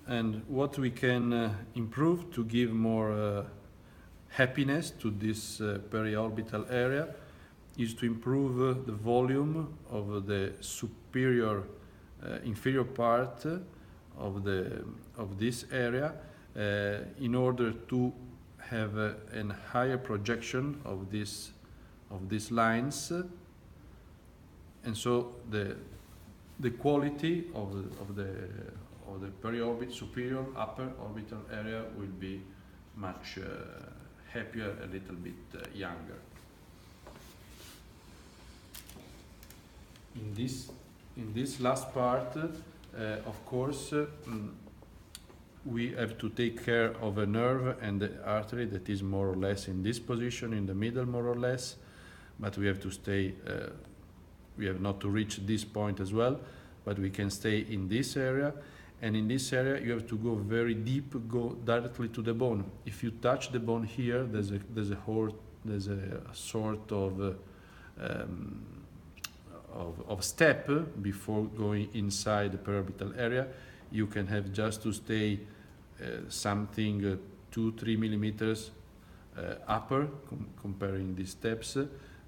And what we can improve to give more happiness to this periorbital area is to improve the volume of the superior inferior part of this area in order to have a higher projection of these lines, and so the quality of the superior upper orbital area will be much happier, a little bit younger. In this last part, of course, we have to take care of a nerve and the artery that is more or less in this position, in the middle more or less, but we have to stay, we have not to reach this point as well, but we can stay in this area. And in this area you have to go very deep, go directly to the bone. If you touch the bone here, there's a sort of step before going inside the periorbital area. You can have just to stay something 2-3 millimeters upper, comparing these steps,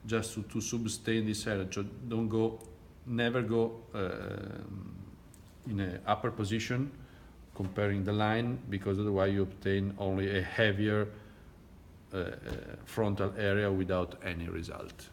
just to sustain this area. So never go in an upper position comparing the line, because otherwise you obtain only a heavier frontal area without any result.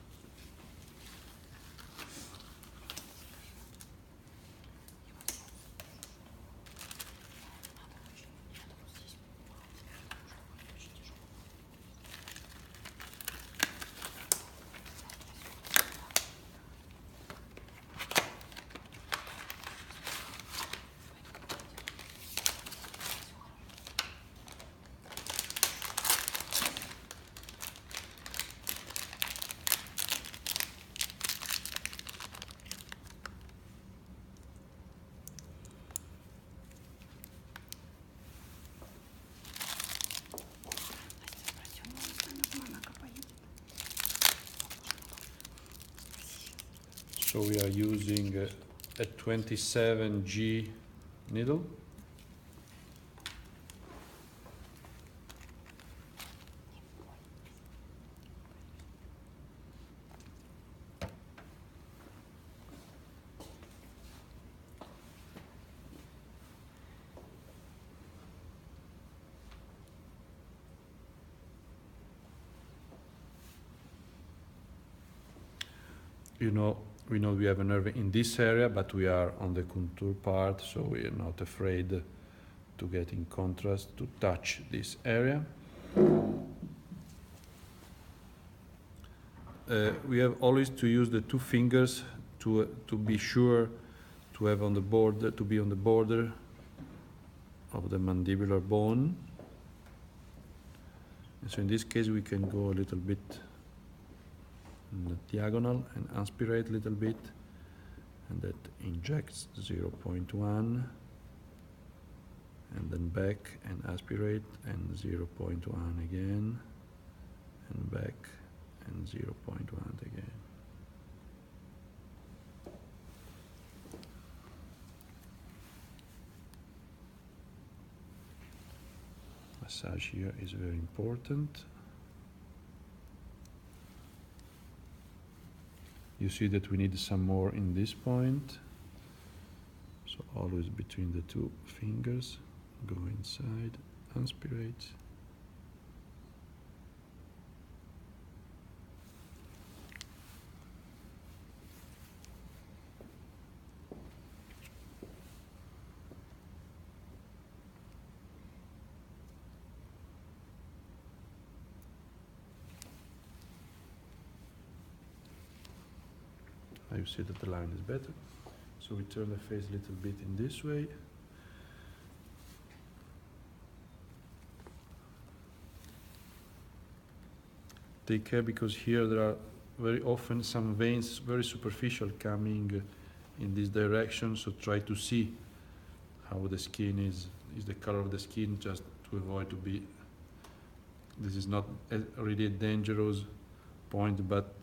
So we are using a 27G needle. We know we have a nerve in this area, but we are on the contour part, so we are not afraid to get in contrast, to touch this area. We have always to use the two fingers to be sure to have on the border, to be on the border of the mandibular bone. And so in this case we can go a little bit in the diagonal and aspirate a little bit, and that injects 0.1, and then back and aspirate, and 0.1 again, and back and 0.1 again. Massage here is very important. You see that we need some more in this point, so always between the two fingers, go inside, aspirate. Now you see that the line is better. So we turn the face a little bit in this way. Take care, because here there are very often some veins, very superficial, coming in this direction. So try to see how the skin is the color of the skin, just to avoid to be. This is not really a dangerous point, but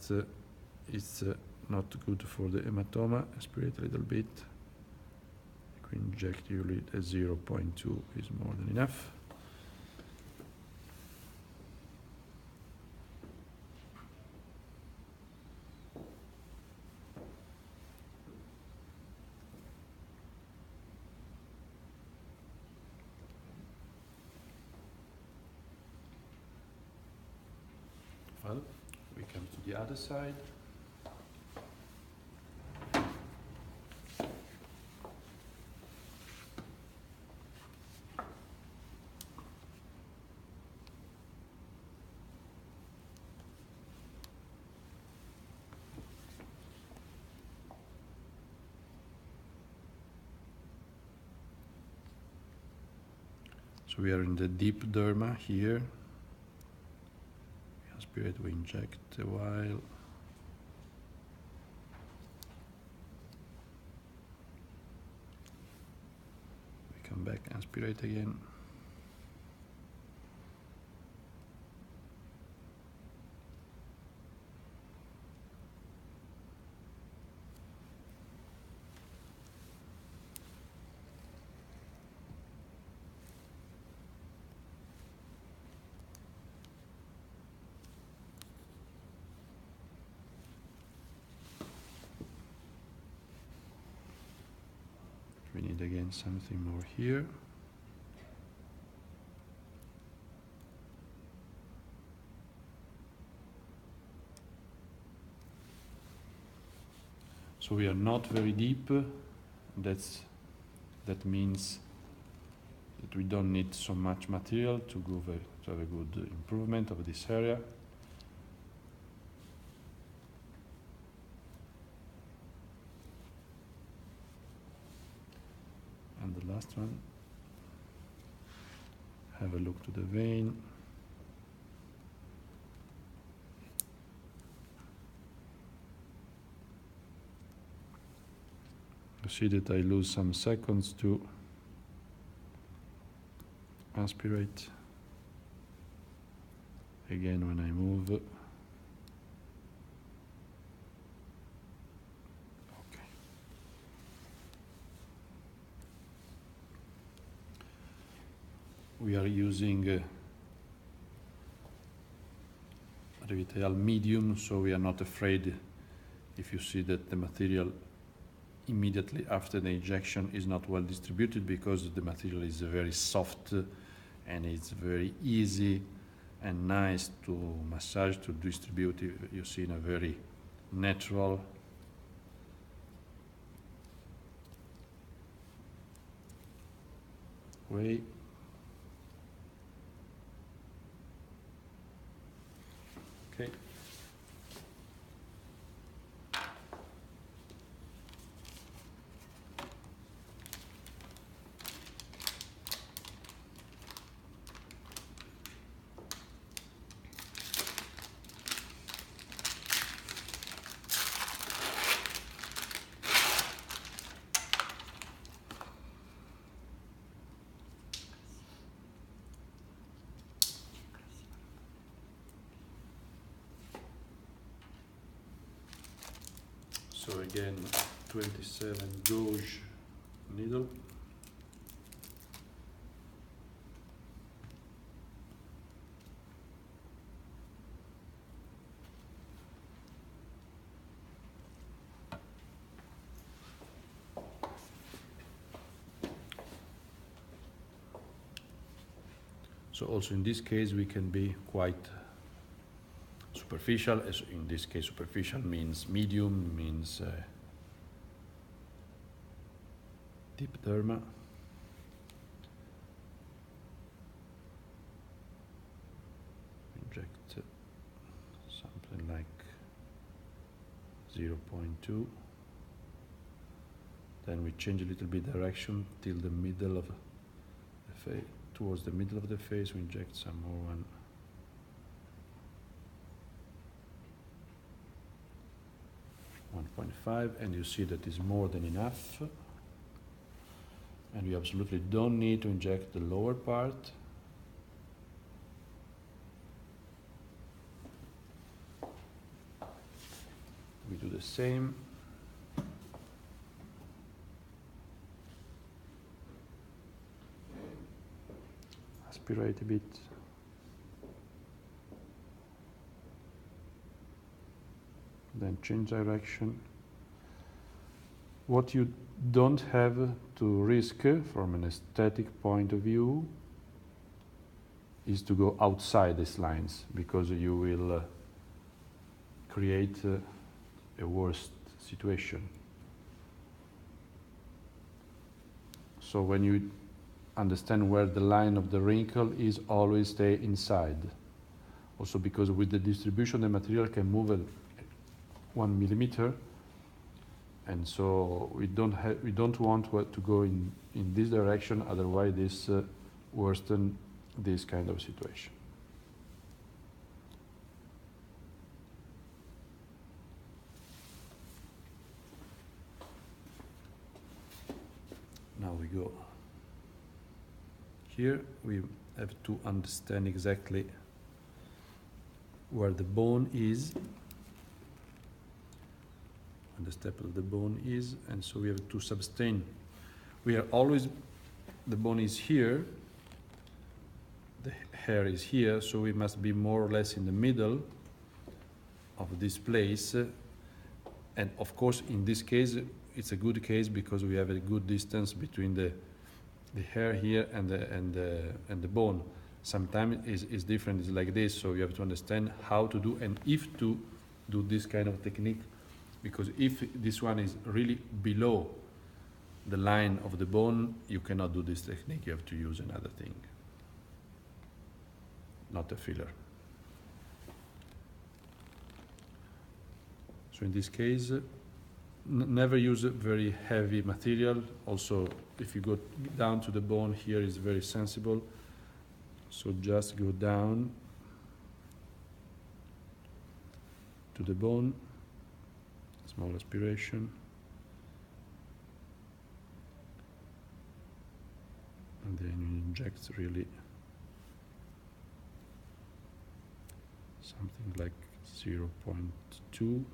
it's not good for the hematoma. Aspirate a little bit. We inject usually the 0.2 is more than enough. Well, we come to the other side. So we are in the deep derma here. We aspirate, we inject a while. We come back, aspirate again. We need again something more here. So we are not very deep. That means that we don't need so much material to have a good improvement of this area. And the last one, have a look to the vein. You see that I lose some seconds to aspirate. Again when I move. We are using Revitajal medium, so we are not afraid if you see that the material immediately after the injection is not well distributed, because the material is very soft and it's very easy and nice to massage, to distribute. You see in a very natural way. Okay. So again, 27 gauge needle. So also in this case we can be quite superficial. As in this case, superficial means medium, means deep derma. Inject something like 0.2. Then we change a little bit direction till the middle of the face. Towards the middle of the face, we inject some more one. 1.5, and you see that is more than enough. And we absolutely don't need to inject the lower part. We do the same. aspirate a bit. Then change direction. What you don't have to risk from an aesthetic point of view is to go outside these lines, because you will create a worse situation. So when you understand where the line of the wrinkle is, always stay inside. Also because with the distribution, the material can move 1 millimeter, and so we don't want to go in this direction, otherwise this worsen this kind of situation. Now we go. Here we have to understand exactly where the bone is, and the step of the bone is, and so we have to sustain. We are always, the bone is here, the hair is here, so we must be more or less in the middle of this place. And of course, in this case, it's a good case because we have a good distance between the hair here and the bone. Sometimes it's different, it's like this, so you have to understand how to do and if to do this kind of technique, because if this one is really below the line of the bone, you cannot do this technique, you have to use another thing, not a filler. So in this case, never use a very heavy material. Also, if you go down to the bone, here is very sensible. So just go down to the bone, small aspiration. And then you inject really something like 0.2.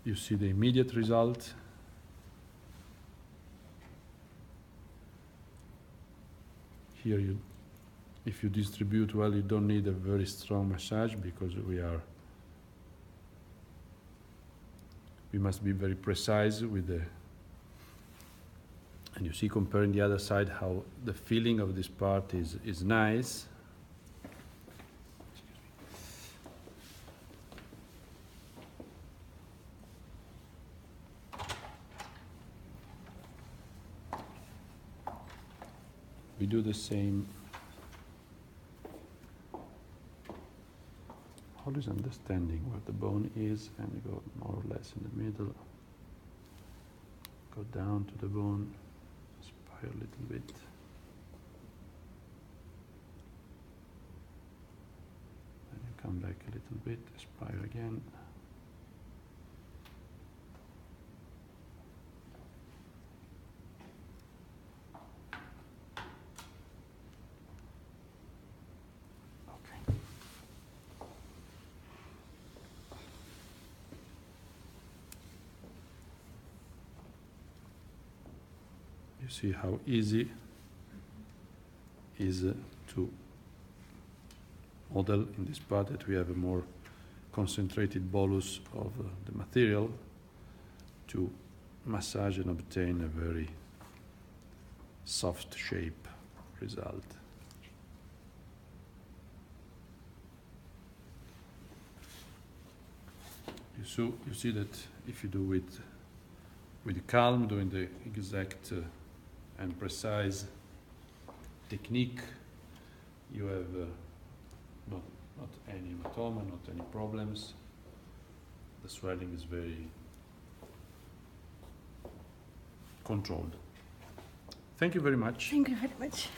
You see the immediate result. Here, if you distribute well, you don't need a very strong massage because we must be very precise with the. And you see, comparing the other side, how the feeling of this part is nice. We do the same. Always understanding where the bone is and go more or less in the middle. Go down to the bone, aspire a little bit. Then you come back a little bit, aspire again. See how easy is to model in this part that we have a more concentrated bolus of the material to massage and obtain a very soft shape result. You see that if you do it with calm, doing the exact and precise technique, you have not any hematoma, not any problems. The swelling is very controlled. Thank you very much. Thank you very much.